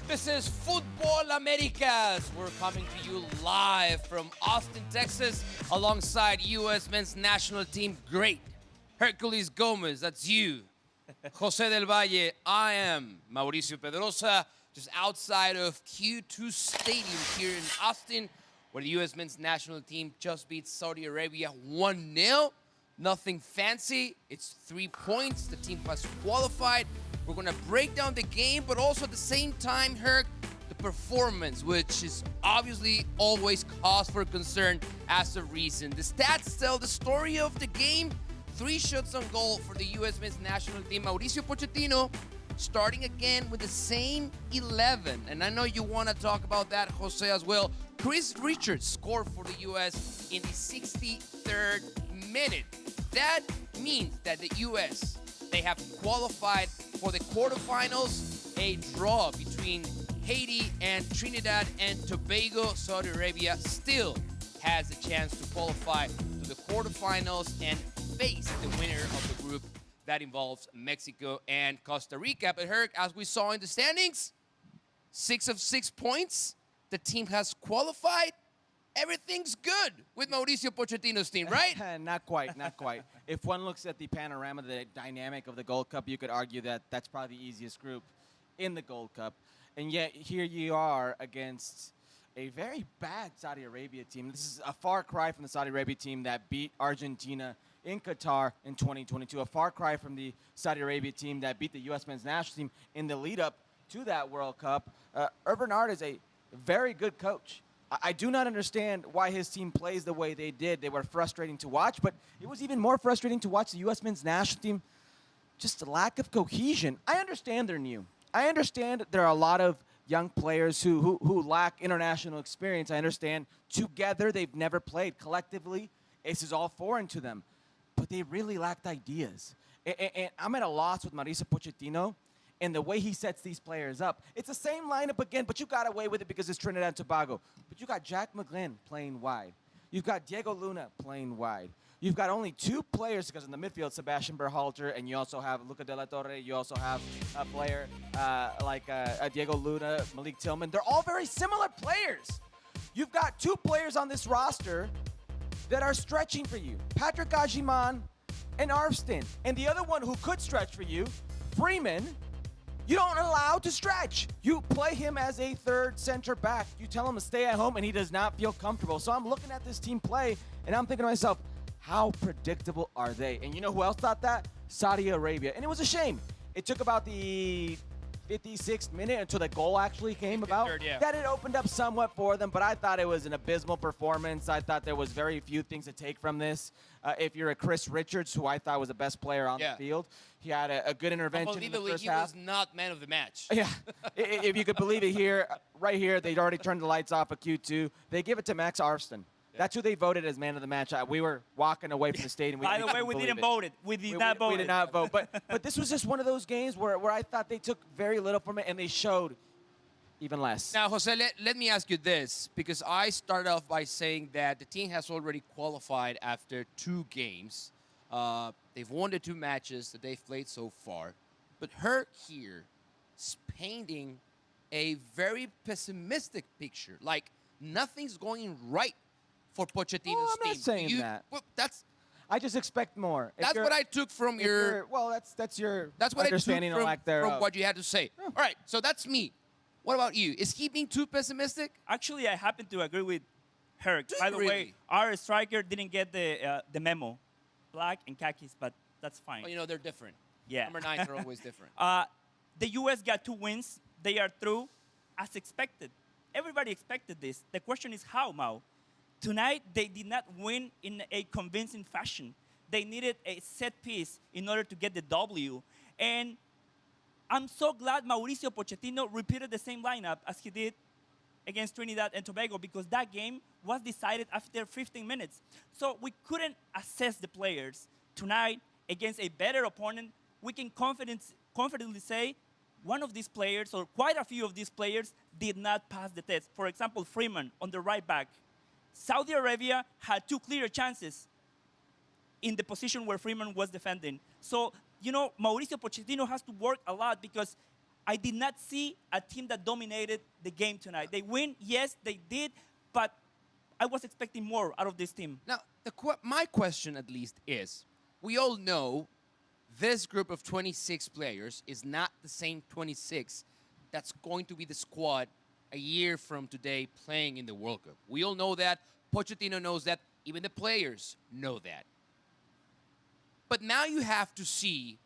This is Football Americas. We're coming to you live from Austin, Texas, alongside U.S. men's national team great Hercules Gomez, that's you. Jose del Valle, I am Mauricio Pedrosa, just outside of Q2 Stadium here in Austin, where the U.S. men's national team just beat Saudi Arabia 1-0. Nothing fancy, it's 3 points. The team has qualified. We're gonna break down the game, but also at the same time, Herc, the performance, which is obviously always cause for concern as of recent. The stats tell the story of the game. 3 shots on goal for the U.S. men's national team. Mauricio Pochettino starting again with the same 11. And I know you want to talk about that, Jose, as well. Chris Richards scored for the U.S. in the 63rd minute. That means that the U.S., they have qualified for the quarterfinals. A draw between Haiti and Trinidad and Tobago. Saudi Arabia still has a chance to qualify to the quarterfinals and face the winner of the group that involves Mexico and Costa Rica. But Herc, as we saw in the standings, 6 of 6 points. The team has qualified. Everything's good with Mauricio Pochettino's team, right? Not quite, not quite. If one looks at the panorama, the dynamic of the Gold Cup, you could argue that that's probably the easiest group in the Gold Cup. And yet here you are against a very bad Saudi Arabia team. This is a far cry from the Saudi Arabia team that beat Argentina in Qatar in 2022. A far cry from the Saudi Arabia team that beat the U.S. men's national team in the lead-up to that World Cup. Urban Art is a very good coach. I do not understand why his team plays the way they did. They were frustrating to watch, but it was even more frustrating to watch the U.S. men's national team. Just a lack of cohesion. I understand they're new. I understand there are a lot of young players who lack international experience. I understand together they've never played. Collectively, this is all foreign to them. But they really lacked ideas. And I'm at a loss with Mauricio Pochettino and the way he sets these players up. It's the same lineup again, but you got away with it because it's Trinidad and Tobago. But you got Jack McGlynn playing wide. You've got Diego Luna playing wide. You've got only 2 players because in the midfield, Sebastian Berhalter, and you also have Luca De La Torre. You also have a player like Diego Luna, Malik Tillman. They're all very similar players. You've got 2 players on this roster that are stretching for you, Patrick Agiman and Arvston. And the other one who could stretch for you, Freeman, you don't allow to stretch. You play him as a third center back. You tell him to stay at home, and he does not feel comfortable. So I'm looking at this team play, and I'm thinking to myself, how predictable are they? And you know who else thought that? Saudi Arabia. And it was a shame. It took about the 56th minute until the goal actually came about. Yeah. That it opened up somewhat for them, but I thought it was an abysmal performance. I thought there was very few things to take from this. If you're a Chris Richards, who I thought was the best player on the field, he had a good intervention in the first half. He was not man of the match. Yeah, if you could believe it here, right here, they'd already turned the lights off at Q2. They give it to Max Arvston. That's who they voted as man of the match. We were walking away from the stadium. By the way, we didn't vote it. We did not vote it. We did not vote. But this was just one of those games where I thought they took very little from it, and they showed even less. Now, Jose, let me ask you this, because I started off by saying that the team has already qualified after 2 games. They've won the 2 matches that they've played so far. But Herc here is painting a very pessimistic picture. Like, nothing's going right for Pochettino's team. I'm not saying that. Well, I just expect more. That's what I took from your. Well, that's your That's what understanding I took or lack thereof. from what you had to say. All right, so that's me. What about you? Is he being too pessimistic? Actually, I happen to agree with Herc. By the way, Really? our striker didn't get the memo. Black and khakis, but that's fine. Oh, you know, they're different. Yeah. Number 9s are always different. The U.S. got 2 wins. They are through as expected. Everybody expected this. The question is how, Mau? Tonight, they did not win in a convincing fashion. They needed a set piece in order to get the W. And I'm so glad Mauricio Pochettino repeated the same lineup as he did against Trinidad and Tobago, because that game was decided after 15 minutes. So we couldn't assess the players. Tonight, against a better opponent, we can confidently say one of these players, or quite a few of these players, did not pass the test. For example, Freeman on the right back. Saudi Arabia had 2 clear chances in the position where Freeman was defending. So, you know, Mauricio Pochettino has to work a lot, because I did not see a team that dominated the game tonight. They win, yes, they did, but I was expecting more out of this team. Now, my question at least is, we all know this group of 26 players is not the same 26 that's going to be the squad a year from today playing in the World Cup. We all know that. Pochettino knows that. Even the players know that. But now you have to see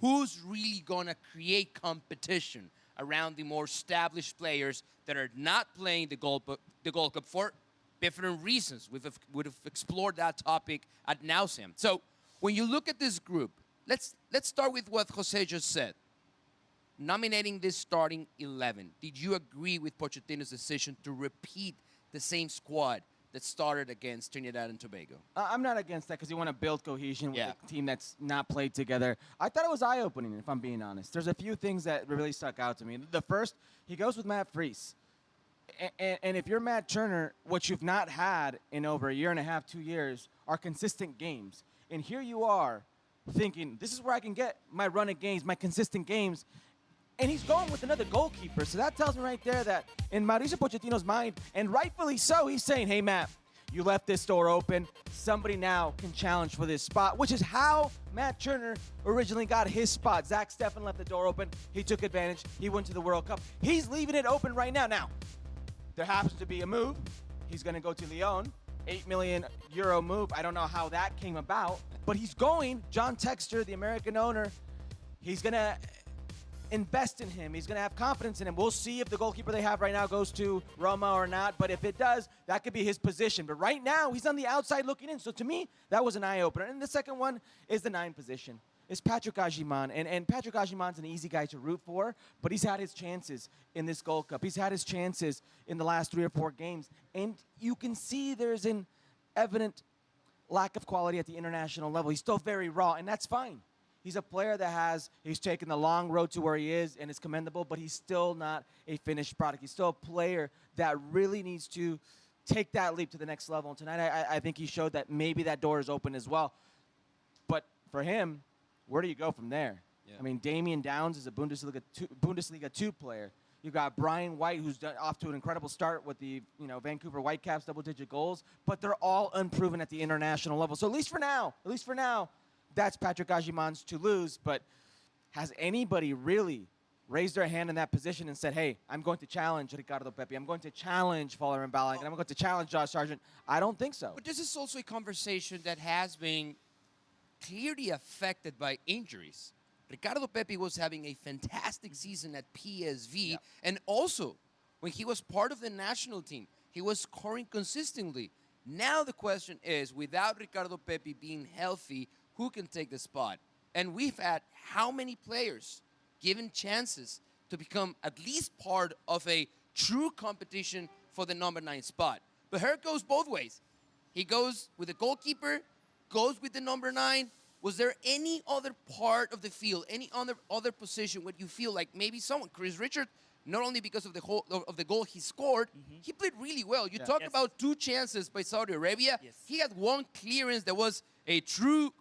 who's really going to create competition around the more established players that are not playing the Gold Cup for different reasons. We've explored that topic ad nauseum. So when you look at this group, let's start with what Jose just said. Nominating this starting 11, did you agree with Pochettino's decision to repeat the same squad that started against Trinidad and Tobago? I'm not against that because you want to build cohesion with Yeah. a team that's not played together. I thought it was eye-opening, if I'm being honest. There's a few things that really stuck out to me. The first, he goes with Matt Freese. And if you're Matt Turner, what you've not had in over a year and a half, 2 years, are consistent games. And here you are thinking, this is where I can get my run of games, my consistent games. And he's going with another goalkeeper. So that tells me right there that in Mauricio Pochettino's mind, and rightfully so, he's saying, hey, Matt, you left this door open. Somebody now can challenge for this spot, which is how Matt Turner originally got his spot. Zach Steffen left the door open. He took advantage. He went to the World Cup. He's leaving it open right now. Now, there happens to be a move. He's going to go to Lyon. €8 million move. I don't know how that came about, but he's going. John Textor, the American owner, he's going to invest in him. He's going to have confidence in him. We'll see if the goalkeeper they have right now goes to Roma or not, but if it does, that could be his position. But right now, he's on the outside looking in. So to me, that was an eye-opener. And the second one is the 9 position. It's Patrick Agyemang. And Patrick Agyemang's an easy guy to root for, but he's had his chances in this Gold Cup. He's had his chances in the last 3 or 4 games. And you can see there's an evident lack of quality at the international level. He's still very raw, and that's fine. He's a player that he's taken the long road to where he is, and it's commendable, but he's still not a finished product. He's still a player that really needs to take that leap to the next level. And tonight, I think he showed that maybe that door is open as well. But for him, where do you go from there? Yeah. I mean, Damian Downs is a Bundesliga 2 player. You got Brian White, who's off to an incredible start with the Vancouver Whitecaps, double-digit goals, but they're all unproven at the international level. So at least for now, that's Patrick Agyemang's to lose. But has anybody really raised their hand in that position and said, hey, I'm going to challenge Ricardo Pepi, I'm going to challenge Folarin Balogun, and I'm going to challenge Josh Sargent? I don't think so. But this is also a conversation that has been clearly affected by injuries. Ricardo Pepi was having a fantastic season at PSV, Yeah. and also when he was part of the national team, he was scoring consistently. Now the question is, without Ricardo Pepi being healthy, who can take the spot? And we've had how many players given chances to become at least part of a true competition for the number 9 spot? But here it goes both ways. He goes with the goalkeeper, goes with the number 9. Was there any other part of the field, any other position where you feel like maybe someone, Chris Richard, not only because of the goal he scored, he played really well. You talked Yes. about 2 chances by Saudi Arabia. Yes. He had 1 clearance that was a true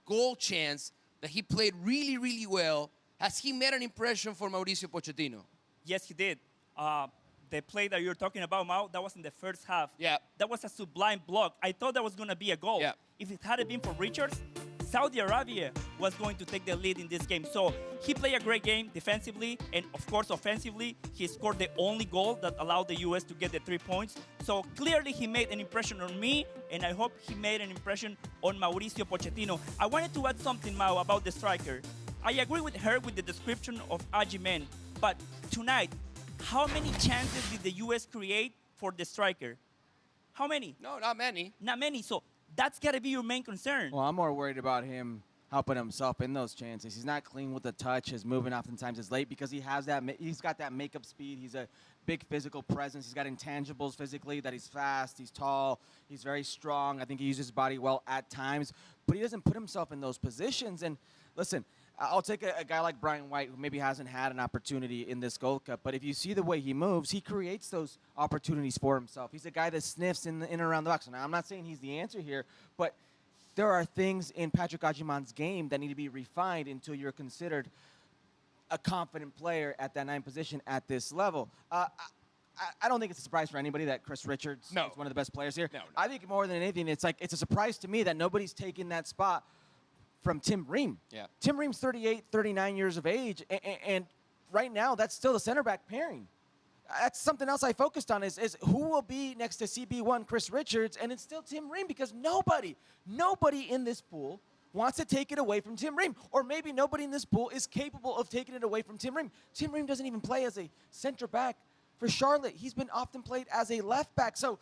goal chance that he played really, really well. Has he made an impression for Mauricio Pochettino? Yes, he did. The play that you're talking about, Mao, that was in the first half. Yeah. That was a sublime block. I thought that was going to be a goal. Yeah. If it hadn't been for Richards, Saudi Arabia was going to take the lead in this game. So he played a great game defensively, and of course offensively. He scored the only goal that allowed the U.S. to get the 3 points. So clearly he made an impression on me, and I hope he made an impression on Mauricio Pochettino. I wanted to add something, Mao, about the striker. I agree with her with the description of Agyemang, but tonight, how many chances did the U.S. create for the striker? How many? No, not many. Not many. So that's got to be your main concern. Well, I'm more worried about him helping himself in those chances. He's not clean with the touch. His movement oftentimes is late because he's got that makeup speed. He's a big physical presence. He's got intangibles physically, that he's fast, he's tall, he's very strong. I think he uses his body well at times, but he doesn't put himself in those positions. And listen, I'll take a guy like Brian White, who maybe hasn't had an opportunity in this Gold Cup, but if you see the way he moves, he creates those opportunities for himself. He's a guy that sniffs in and around the box. Now, I'm not saying he's the answer here, but there are things in Patrick Agyemang's game that need to be refined until you're considered a confident player at that 9 position at this level. I don't think it's a surprise for anybody that Chris Richards No. is one of the best players here. No. I think more than anything, it's a surprise to me that nobody's taken that spot from Tim Ream. Yeah. Tim Ream's 38, 39 years of age, and right now that's still the center back pairing. That's something else I focused on is who will be next to CB1 Chris Richards, and it's still Tim Ream because nobody in this pool wants to take it away from Tim Ream. Or maybe nobody in this pool is capable of taking it away from Tim Ream. Tim Ream doesn't even play as a center back for Charlotte. He's been often played as a left back. So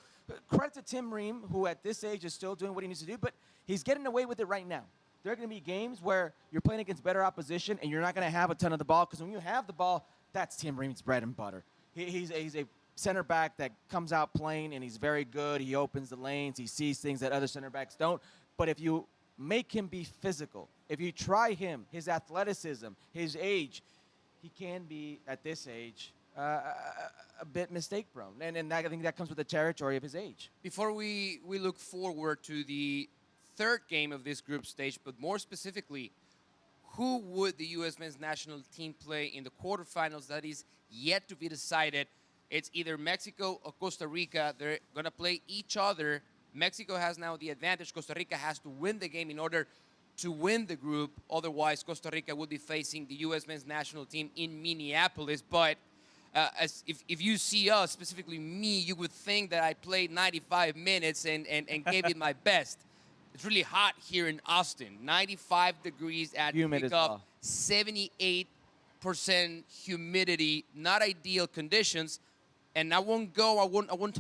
credit to Tim Ream, who at this age is still doing what he needs to do, but he's getting away with it right now. There are going to be games where you're playing against better opposition and you're not going to have a ton of the ball, because when you have the ball, that's Tim Ream's bread and butter. He's a center back that comes out playing, and he's very good. He opens the lanes. He sees things that other center backs don't. But if you make him be physical, if you try him, his athleticism, his age, he can be, at this age, a bit mistake-prone. And I think that comes with the territory of his age. Before we look forward to the third game of this group stage, but more specifically, who would the U.S. men's national team play in the quarterfinals? That is yet to be decided. It's either Mexico or Costa Rica. They're going to play each other. Mexico has now the advantage. Costa Rica has to win the game in order to win the group. Otherwise, Costa Rica would be facing the U.S. men's national team in Minneapolis. But if you see us, specifically me, you would think that I played 95 minutes and gave it my best. It's really hot here in Austin. 95 degrees at Humid as pickup, well. 78% humidity, not ideal conditions. And I won't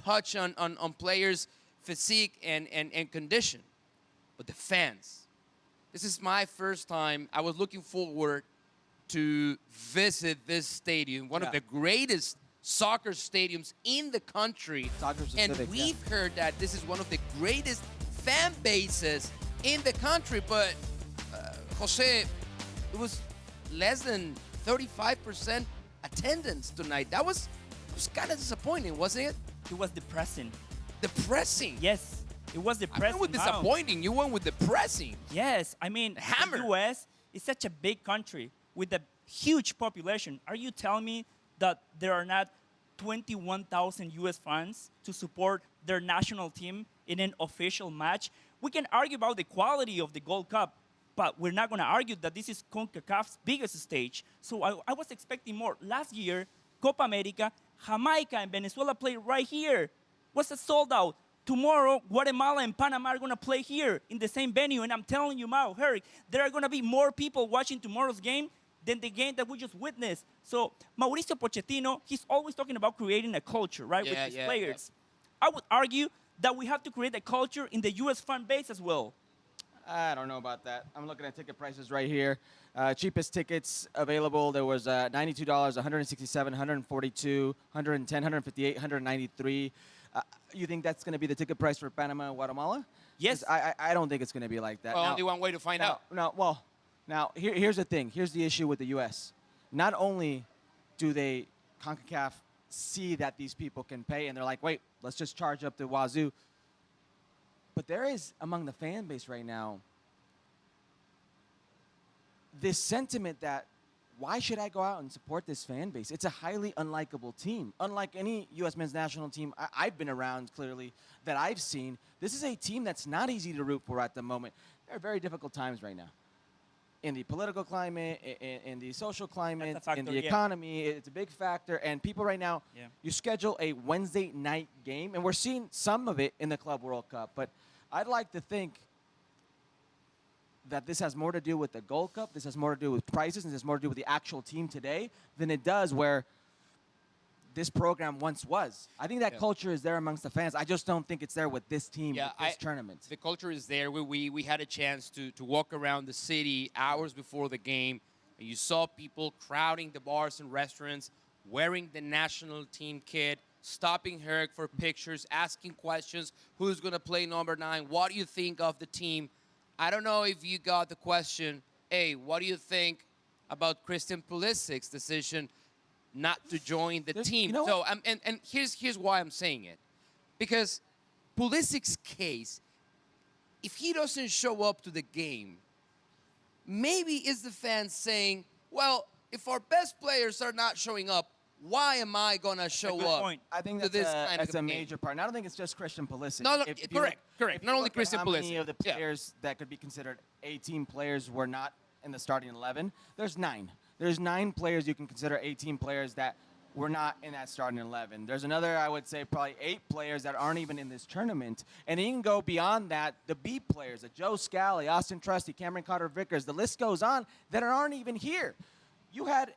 touch on players' physique and condition. But the fans. This is my first time. I was looking forward to visit this stadium, one of the greatest soccer stadiums in the country. Soccer And specific, we've heard that this is one of the greatest fan bases in the country, but Jose, it was less than 35% attendance tonight. It was kind of disappointing, wasn't it? It was depressing. Depressing. Yes, it was I depressing. went with disappointing. You went with depressing. Yes, I mean, Hammer. the U.S. is such a big country with a huge population. Are you telling me that there are not 21,000 U.S. fans to support their national team in an official match? We can argue about the quality of the Gold Cup, but we're not going to argue that this is CONCACAF's biggest stage. So I was expecting more. Last year, Copa America, Jamaica and Venezuela played right here. Was a sold out. Tomorrow, Guatemala and Panama are going to play here in the same venue. And I'm telling you, Mau, Herrick, there are going to be more people watching tomorrow's game than the game that we just witnessed. So Mauricio Pochettino, he's always talking about creating a culture, right, with his players. I would argue that we have to create a culture in the U.S. fan base as well. I don't know about that. I'm looking at ticket prices right here. Cheapest tickets available, there was $92, $167, $142, $110, $158, $193. You think that's going to be the ticket price for Panama and Guatemala? Yes. I don't think it's going to be like that. Well, only one way to find out. Now, here's the thing. Here's the issue with the U.S. Not only do they, CONCACAF, see that these people can pay, and they're like, wait, let's just charge up the wazoo. But there is, among the fan base right now, this sentiment that, why should I go out and support this fan base? It's a highly unlikable team. Unlike any U.S. men's national team I've been around, clearly, that I've seen, this is a team that's not easy to root for at the moment. There are very difficult times right now. In the political climate, in the social climate, in the economy, it's a big factor. And people right now, you schedule a Wednesday night game, and we're seeing some of it in the Club World Cup. But I'd like to think that this has more to do with the Gold Cup, this has more to do with prices, and this has more to do with the actual team today than it does where this program once was. I think that culture is there amongst the fans. I just don't think it's there with this team, with this tournament. The culture is there. We had a chance to walk around the city hours before the game, and you saw people crowding the bars and restaurants, wearing the national team kit, stopping Herrick for pictures, asking questions, who's going to play number 9, what do you think of the team? I don't know if you got the question, hey, what do you think about Christian Pulisic's decision not to join the team? You know so, and here's why I'm saying it. Because Pulisic's case, if he doesn't show up to the game, maybe is the fans saying, well, if our best players are not showing up, why am I gonna show good up point. I think to that's this kind that's of a game? major part. And I don't think it's just Christian Pulisic. No, no, If you correct, look- correct. if Not you only look at Christian how Pulisic. many of the Yeah. players that could be considered A-team players were not in the starting 11, there's 9. There's 9 players you can consider A-team players that were not in that starting 11. There's another, I would say, probably 8 players that aren't even in this tournament. And then you can go beyond that, the B players, the Joe Scally, Austin Trusty, Cameron Carter-Vickers, the list goes on, that aren't even here. You had,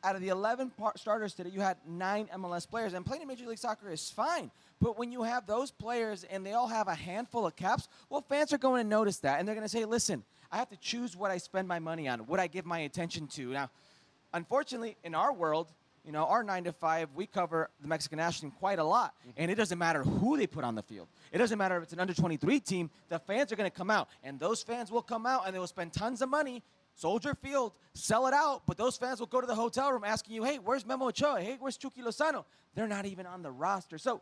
out of the 11 starters today, you had 9 MLS players. And playing in Major League Soccer is fine. But when you have those players and they all have a handful of caps, well, fans are going to notice that. And they're going to say, listen, I have to choose what I spend my money on, what I give my attention to. Now, unfortunately, in our world, our 9 to 5, we cover the Mexican national team quite a lot. And it doesn't matter who they put on the field. It doesn't matter if it's an under-23 team. The fans are going to come out. And those fans will come out and they will spend tons of money, Soldier Field, sell it out. But those fans will go to the hotel room asking you, hey, where's Memo Ochoa? Hey, where's Chucky Lozano? They're not even on the roster. So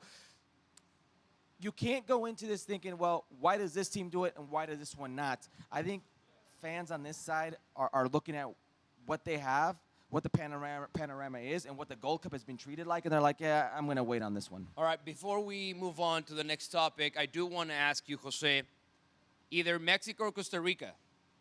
you can't go into this thinking, well, why does this team do it and why does this one not? I think fans on this side are looking at what they have, what the panorama is, and what the Gold Cup has been treated like, and they're like, yeah, I'm going to wait on this one. All right, before we move on to the next topic, I do want to ask you, Jose, either Mexico or Costa Rica,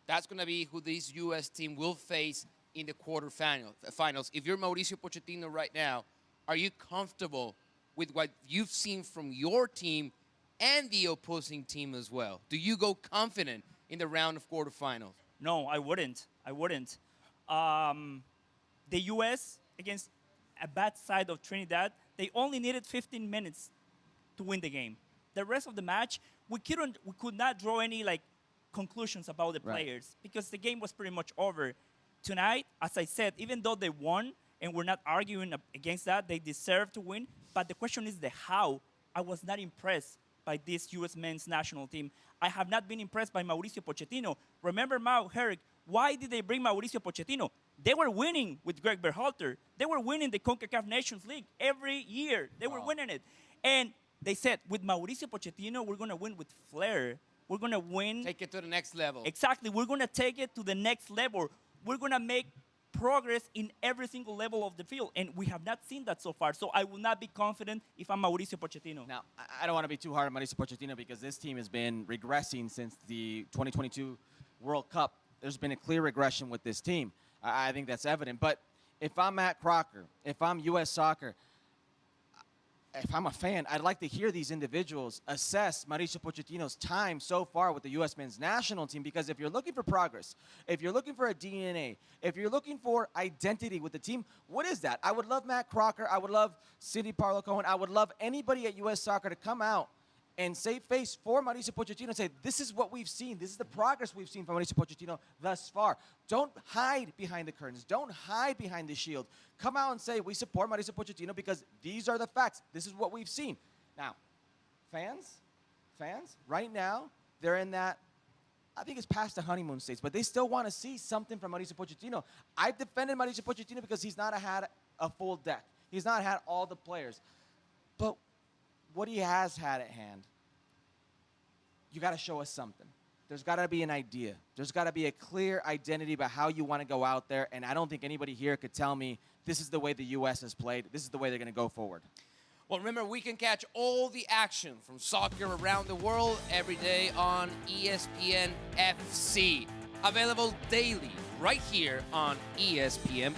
that's going to be who this U.S. team will face in the quarterfinals. If you're Mauricio Pochettino right now, are you comfortable with what you've seen from your team and the opposing team as well? Do you go confident in the round of quarterfinals? No, I wouldn't. The U.S. against a bad side of Trinidad, they only needed 15 minutes to win the game. The rest of the match, we could not draw any conclusions about the players because the game was pretty much over. Tonight, as I said, even though they won, and we're not arguing against that, they deserve to win. But the question is the how. I was not impressed by this U.S. men's national team. I have not been impressed by Mauricio Pochettino. Remember, Herrick, why did they bring Mauricio Pochettino? They were winning with Greg Berhalter. They were winning the CONCACAF Nations League every year. They were winning it. And they said, with Mauricio Pochettino, we're going to win with flair. We're going to win. Take it to the next level. Exactly. We're going to take it to the next level. We're going to make progress in every single level of the field. And we have not seen that so far. So I will not be confident if I'm Mauricio Pochettino. Now, I don't want to be too hard on Mauricio Pochettino because this team has been regressing since the 2022 World Cup. There's been a clear regression with this team. I think that's evident. But if I'm Matt Crocker, if I'm U.S. Soccer, if I'm a fan, I'd like to hear these individuals assess Mauricio Pochettino's time so far with the U.S. men's national team, because if you're looking for progress, if you're looking for a DNA, if you're looking for identity with the team, what is that? I would love Matt Crocker. I would love Cindy Parlow-Cohen. I would love anybody at U.S. Soccer to come out and save face for Mauricio Pochettino and say, this is what we've seen. This is the progress we've seen from Mauricio Pochettino thus far. Don't hide behind the curtains. Don't hide behind the shield. Come out and say, we support Mauricio Pochettino because these are the facts. This is what we've seen. Now, fans, right now, they're in that, I think it's past the honeymoon stage, but they still want to see something from Mauricio Pochettino. I've defended Mauricio Pochettino because he's not had a full deck. He's not had all the players. But what he has had at hand, you got to show us something. There's got to be an idea. There's got to be a clear identity about how you want to go out there, and I don't think anybody here could tell me this is the way the U.S. has played. This is the way they're going to go forward. Well, remember, we can catch all the action from soccer around the world every day on ESPN FC. Available daily right here on ESPN+.